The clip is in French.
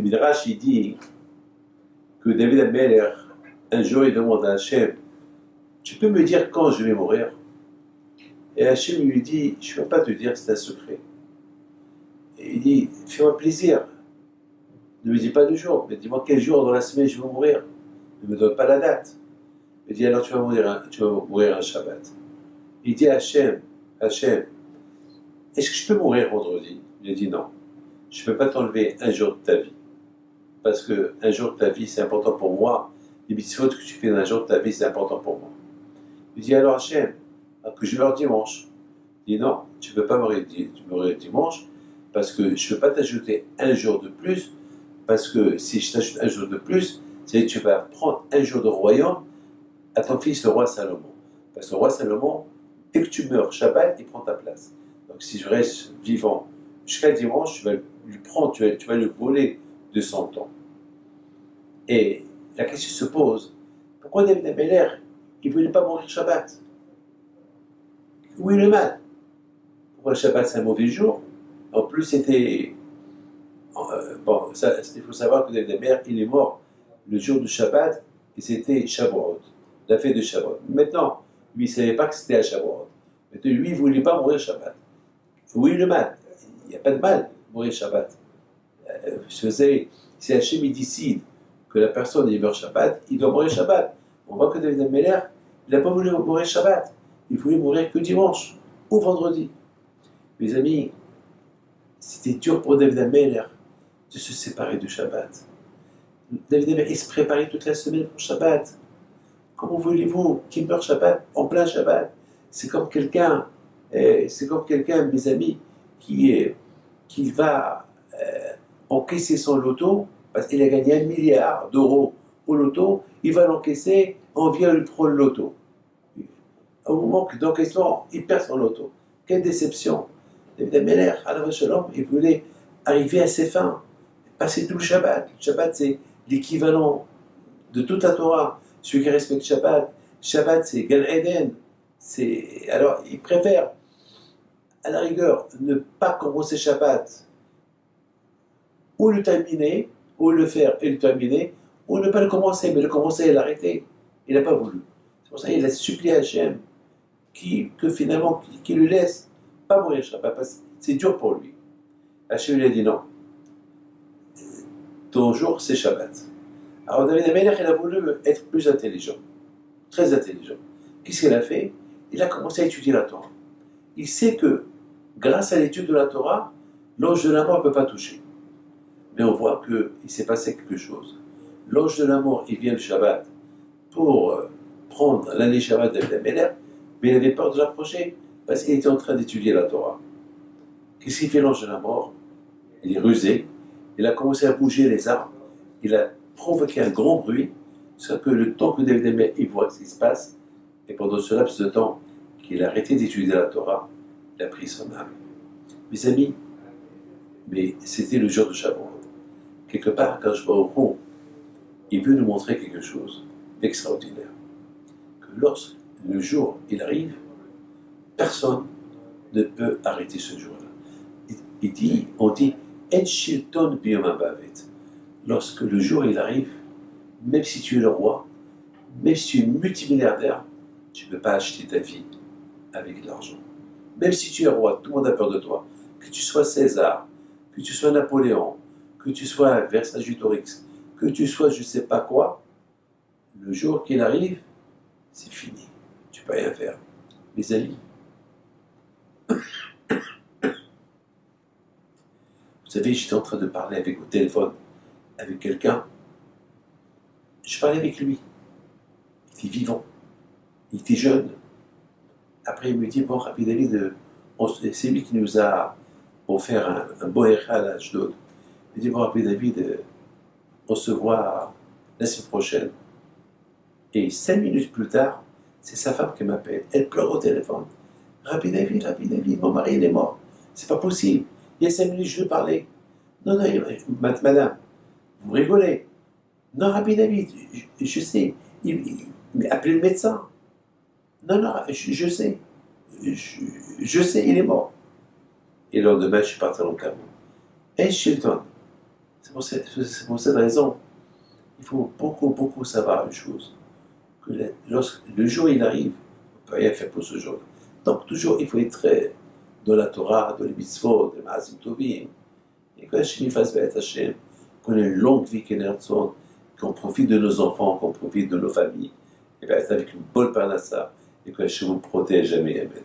Le Midrash, il dit que David Ameller, un jour, il demande à Hachem, tu peux me dire quand je vais mourir? Et Hachem lui dit, je ne peux pas te dire, c'est un secret. Et il dit, fais-moi plaisir. Ne me dis pas le jour, mais dis-moi quel jour dans la semaine je vais mourir. Ne me donne pas la date. Il dit, alors tu vas mourir un Shabbat. Il dit à Hachem, Hachem, est-ce que je peux mourir vendredi? Il a dit non, je ne peux pas t'enlever un jour de ta vie. Parce qu'un jour de ta vie, c'est important pour moi. Les mitzvot que tu fais dans un jour de ta vie, c'est important pour moi. Il dit alors Hachem, que je meurs dimanche. Il dit non, tu ne peux pas mourir dimanche, parce que je ne peux pas t'ajouter un jour de plus, parce que si je t'ajoute un jour de plus, c'est que tu vas prendre un jour de royaume à ton fils, le roi Salomon. Parce que le roi Salomon, dès que tu meurs, Shabbat, il prend ta place. Donc si je reste vivant jusqu'à dimanche, tu vas lui prendre, tu vas le voler de 100 ans. Et la question se pose, pourquoi David Ameller, il ne voulait pas mourir Shabbat? Où est le mal? Pourquoi le Shabbat, c'est un mauvais jour? En plus, c'était... il faut savoir que David Ameller, il est mort le jour du Shabbat, et c'était Shavuot, la fête de Shavuot. Maintenant, lui, il ne savait pas que c'était à Shavuot. Maintenant, lui, il ne voulait pas mourir Shabbat. Oui, le mal. Il n'y a pas de mal mourir Shabbat. Vous savez, si Hachem il décide que la personne il meurt Shabbat, il doit mourir Shabbat. On voit que David Ameller, il n'a pas voulu mourir Shabbat. Il voulait mourir que dimanche ou vendredi. Mes amis, c'était dur pour David Ameller de se séparer du Shabbat. David Ameller, il se préparait toute la semaine pour Shabbat. Comment voulez-vous qu'il meure Shabbat en plein Shabbat? C'est comme quelqu'un, mes amis, qui va encaisser son loto, parce qu'il a gagné 1 milliard d'euros au loto, il va l'encaisser, on vient lui prendre le loto. Au moment d'encaissement, il perd son loto. Quelle déception! David Ameller, à Shalom, il voulait arriver à ses fins, passer tout le Shabbat. Le Shabbat, c'est l'équivalent de toute la Torah. Celui qui respecte Shabbat, c'est Gan Eden. Alors, il préfère, à la rigueur, ne pas commencer Shabbat, ou le terminer, ou le faire et le terminer, ou ne pas le commencer, mais le commencer et l'arrêter. Il n'a pas voulu. C'est pour ça qu'il a supplié à Hachem que finalement, qu'il lui laisse pas mourir Shabbat, parce que c'est dur pour lui. Hachem lui a dit non. Ton jour, c'est Shabbat. Alors David Ameller, il a voulu être plus intelligent, très intelligent. Qu'est-ce qu'il a fait? Il a commencé à étudier la Torah. Il sait que, grâce à l'étude de la Torah, l'ange de la mort ne peut pas toucher. Mais on voit qu'il s'est passé quelque chose. L'ange de la mort, il vient le Shabbat pour prendre l'année Shabbat de David Ameller, mais il avait peur de l'approcher, parce qu'il était en train d'étudier la Torah. Qu'est-ce qu'il fait l'ange de la mort? Il est rusé, il a commencé à bouger les arbres, il a provoqué un grand bruit, c'est que le temps que David Ameller il voit ce qui se passe, et pendant ce laps de temps qu'il a arrêté d'étudier la Torah, il a pris son âme. Mes amis, mais c'était le jour de Shavuot. Quelque part, quand je vois au fond, il veut nous montrer quelque chose d'extraordinaire. Que lorsque le jour il arrive, personne ne peut arrêter ce jour-là. On dit En Shilton Biyom Habavet. Lorsque le jour il arrive, même si tu es le roi, même si tu es multimilliardaire, tu ne peux pas acheter ta vie avec de l'argent. Même si tu es roi, tout le monde a peur de toi. Que tu sois César, que tu sois Napoléon, que tu sois Vercingétorix, que tu sois je ne sais pas quoi, le jour qu'il arrive, c'est fini. Tu ne peux rien faire. Mes amis, vous savez, j'étais en train de parler au téléphone avec quelqu'un. Je parlais avec lui. Il était vivant. Il était jeune. Après, il me dit, bon, Rabbi David, c'est lui qui nous a offert un beau Echad à Ashdod. Il me dit, bon, Rabbi David, on se voit la semaine prochaine. Et 5 minutes plus tard, c'est sa femme qui m'appelle. Elle pleure au téléphone. Rabbi David, mon mari, il est mort. C'est pas possible. Il y a 5 minutes, je lui parlais. Non, madame, vous rigolez. Non, Rabbi David, je sais. Mais appelez le médecin. Non, je sais. Je sais, il est mort. Et le lendemain, je suis parti dans le camion. Et Shilton, C'est pour cette raison, il faut beaucoup savoir une chose, que lorsque le jour il arrive, on ne peut rien faire pour ce jour. Donc toujours, il faut être dans la Torah, dans les mitzvot, dans les ma'asim tovim, et que Hachem fasse B'et Hachem, qu'on ait une longue vie qu'on profite de nos enfants, qu'on profite de nos familles, et bien avec une bonne parnassa, et que Hachem vous protège jamais. Amen.